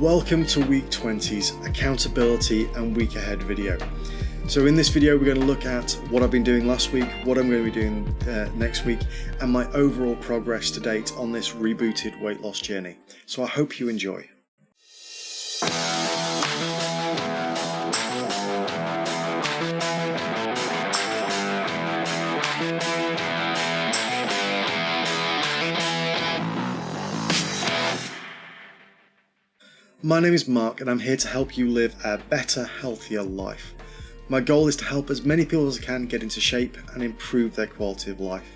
Welcome to week 20's accountability and week ahead video. So in this video we're going to look at what I've been doing last week, what I'm going to be doing next week, and my overall progress to date on this rebooted weight loss journey. So I hope you enjoy. My name is Mark and I'm here to help you live a better, healthier life. My goal is to help as many people as I can get into shape and improve their quality of life.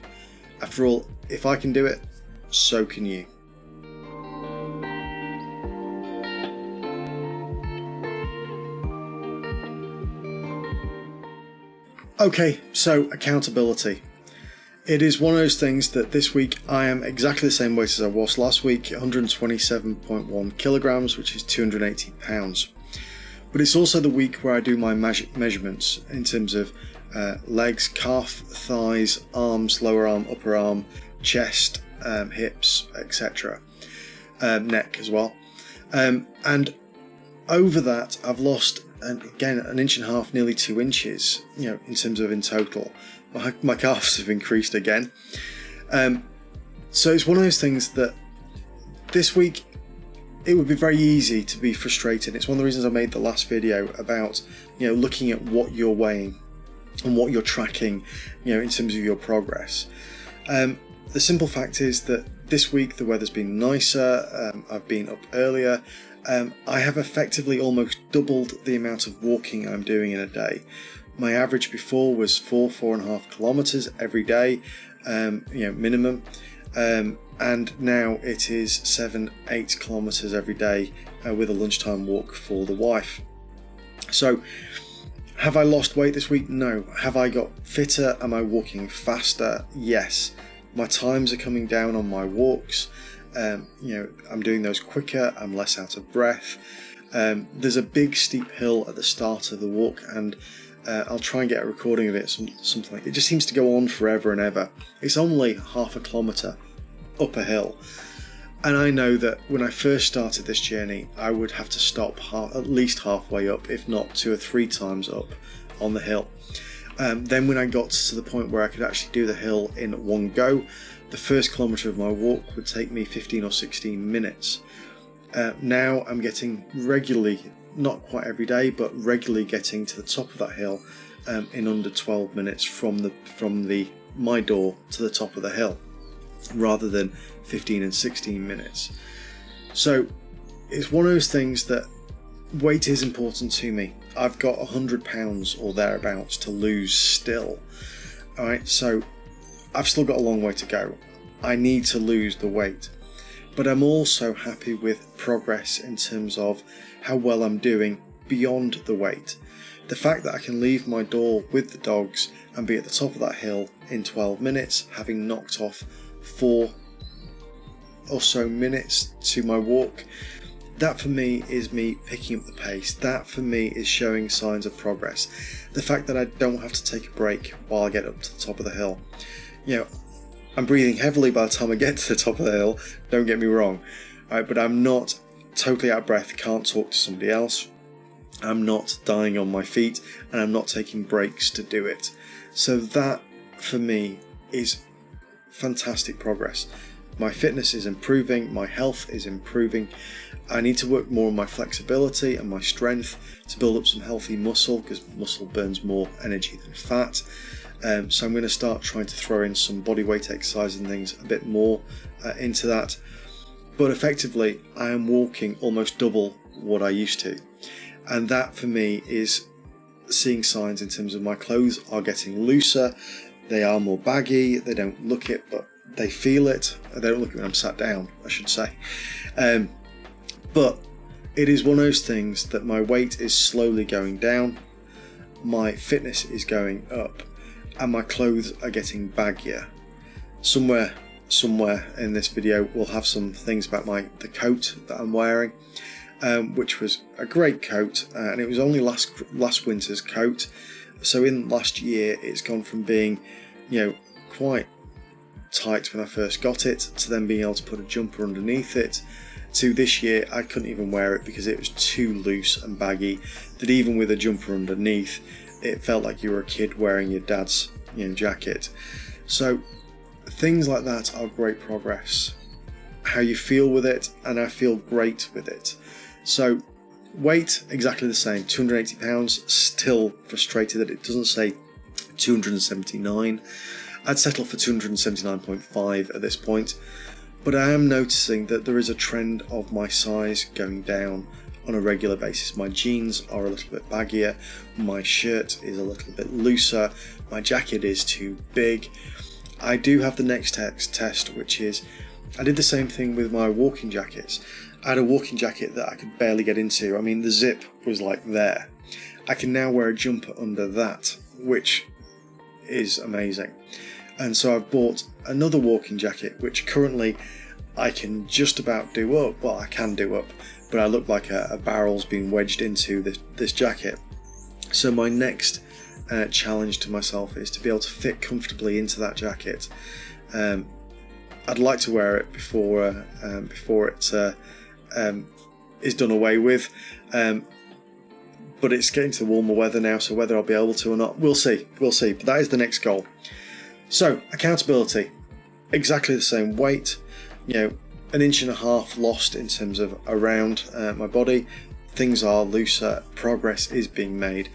After all, if I can do it, so can you. Okay, so accountability. It is one of those things that this week I am exactly the same weight as I was last week, 127.1 kilograms, which is 280 pounds. But it's also the week where I do my measurements in terms of legs, calf, thighs, arms, lower arm, upper arm, chest, hips, etc. Neck as well. And over that, I've lost, again, 1.5 inches, nearly 2 inches, in terms of in total. My calves have increased again. So it's one of those things that this week it would be very easy to be frustrated. It's one of the reasons I made the last video about looking at what you're weighing and what you're tracking in terms of your progress. The simple fact is that this week the weather's been nicer, I've been up earlier, I have effectively almost doubled the amount of walking I'm doing in a day. My average before was 4.5 kilometers every day, minimum, and now it is 7-8 kilometers every day with a lunchtime walk for the wife. So, have I lost weight this week? No. Have I got fitter? Am I walking faster? Yes. My times are coming down on my walks. I'm doing those quicker. I'm less out of breath. There's a big steep hill at the start of the walk, and I'll try and get a recording of it, something like it. Just seems to go on forever and ever. It's only 0.5 kilometre up a hill, and I know that when I first started this journey I would have to stop at least halfway up, if not 2 or 3 times up on the hill. Then when I got to the point where I could actually do the hill in one go, the first kilometre of my walk would take me 15 or 16 minutes. Now I'm getting regularly, not quite every day, but regularly getting to the top of that hill in under 12 minutes from my door to the top of the hill, rather than 15 and 16 minutes. So it's one of those things that weight is important to me. I've got 100 pounds or thereabouts to lose still. Alright, so I've still got a long way to go. I need to lose the weight. But I'm also happy with progress in terms of how well I'm doing beyond the weight. The fact that I can leave my door with the dogs and be at the top of that hill in 12 minutes, having knocked off 4 or so minutes to my walk, that for me is me picking up the pace. That for me is showing signs of progress. The fact that I don't have to take a break while I get up to the top of the hill. I'm breathing heavily by the time I get to the top of the hill, don't get me wrong, right, but I'm not totally out of breath, can't talk to somebody else, I'm not dying on my feet, and I'm not taking breaks to do it. So that for me is fantastic progress. My fitness is improving, my health is improving. I need to work more on my flexibility and my strength to build up some healthy muscle, because muscle burns more energy than fat. So I'm going to start trying to throw in some body weight exercise and things a bit more into that. But effectively, I am walking almost double what I used to. And that for me is seeing signs in terms of my clothes are getting looser. They are more baggy. They don't look it, but they feel it. They don't look it when I'm sat down, I should say. But it is one of those things that my weight is slowly going down. My fitness is going up. And my clothes are getting baggier. Somewhere in this video we'll have some things about the coat that I'm wearing, which was a great coat, and it was only last winter's coat. So in last year it's gone from being quite tight when I first got it to then being able to put a jumper underneath it, to this year I couldn't even wear it because it was too loose and baggy, that even with a jumper underneath it felt like you were a kid wearing your dad's jacket. So things like that are great progress. How you feel with it, and I feel great with it. So weight, exactly the same, 280 pounds, still frustrated that it doesn't say 279. I'd settle for 279.5 at this point, but I am noticing that there is a trend of my size going down on a regular basis. My jeans are a little bit baggier, my shirt is a little bit looser, my jacket is too big. I do have the next test, which is I did the same thing with my walking jackets. I had a walking jacket that I could barely get into. I mean, the zip was like there. I can now wear a jumper under that, which is amazing. And so I've bought another walking jacket, which currently I can just about do up. Well, I can do up, but I look like a barrel's been wedged into this jacket. So my next challenge to myself is to be able to fit comfortably into that jacket. I'd like to wear it before it is done away with, but it's getting to the warmer weather now, so whether I'll be able to or not, we'll see, but that is the next goal. So accountability, exactly the same weight, 1.5 inches lost in terms of around my body. Things are looser, progress is being made,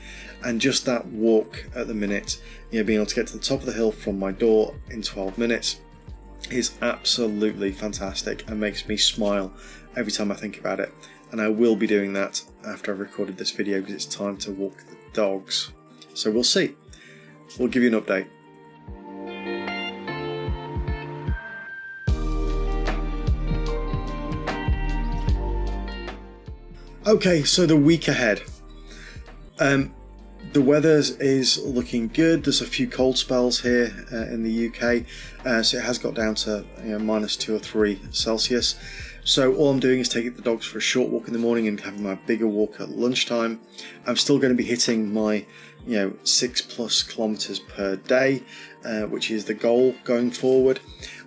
and just that walk at the minute, being able to get to the top of the hill from my door in 12 minutes is absolutely fantastic and makes me smile every time I think about it. And I will be doing that after I've recorded this video because it's time to walk the dogs. So we'll see. We'll give you an update. Okay, so the week ahead. The weather is looking good. There's a few cold spells here in the UK, so it has got down to -2 or 3 Celsius. So all I'm doing is taking the dogs for a short walk in the morning and having my bigger walk at lunchtime. I'm still going to be hitting my 6+ kilometers per day, which is the goal going forward.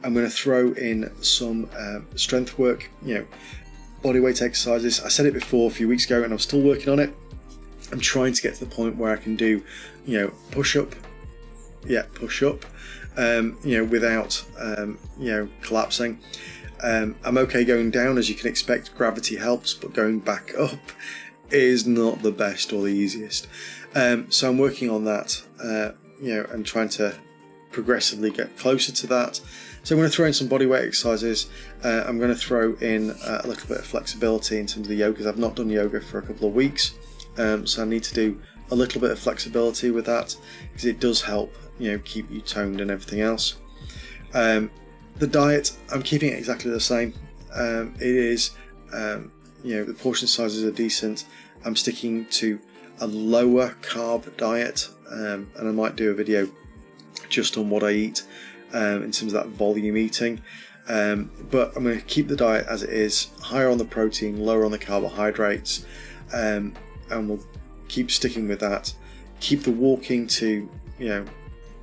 I'm going to throw in some strength work, body weight exercises. I said it before a few weeks ago and I'm still working on it. I'm trying to get to the point where I can do, push up, without, collapsing. I'm okay going down, as you can expect, gravity helps, but going back up is not the best or the easiest. So I'm working on that, and trying to progressively get closer to that. So I'm going to throw in some body weight exercises. I'm going to throw in a little bit of flexibility in terms of the yoga, because I've not done yoga for a couple of weeks. So I need to do a little bit of flexibility with that, because it does help, keep you toned and everything else. The diet, I'm keeping it exactly the same. It is, the portion sizes are decent. I'm sticking to a lower carb diet, and I might do a video just on what I eat in terms of that volume eating. But I'm going to keep the diet as it is, higher on the protein, lower on the carbohydrates. And we'll keep sticking with that. Keep the walking to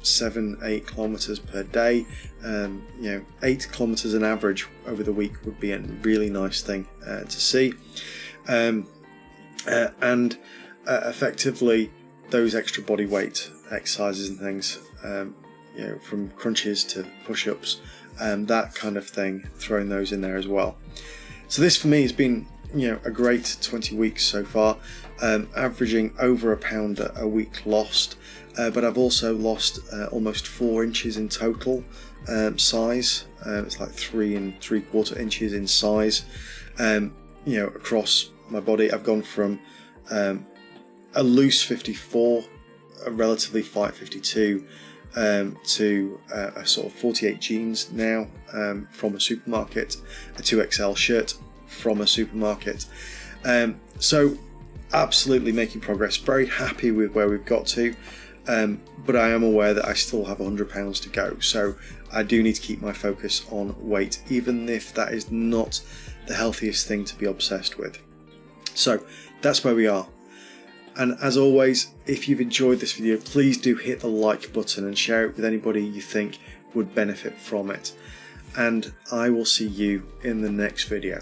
7-8 kilometers per day. 8 kilometers an average over the week would be a really nice thing to see. And effectively those extra body weight exercises and things, from crunches to push-ups, that kind of thing, throwing those in there as well. So this for me has been a great 20 weeks so far, averaging over a pound a week lost, but I've also lost almost 4 inches in total size. It's like 3 3/4 inches in size, across my body. I've gone from a loose 54, a relatively fight 52, to a sort of 48 jeans now from a supermarket, a 2XL shirt from a supermarket. So absolutely making progress, very happy with where we've got to, but I am aware that I still have 100 pounds to go, so I do need to keep my focus on weight, even if that is not the healthiest thing to be obsessed with. So that's where we are. And as always, if you've enjoyed this video, please do hit the like button and share it with anybody you think would benefit from it. And I will see you in the next video.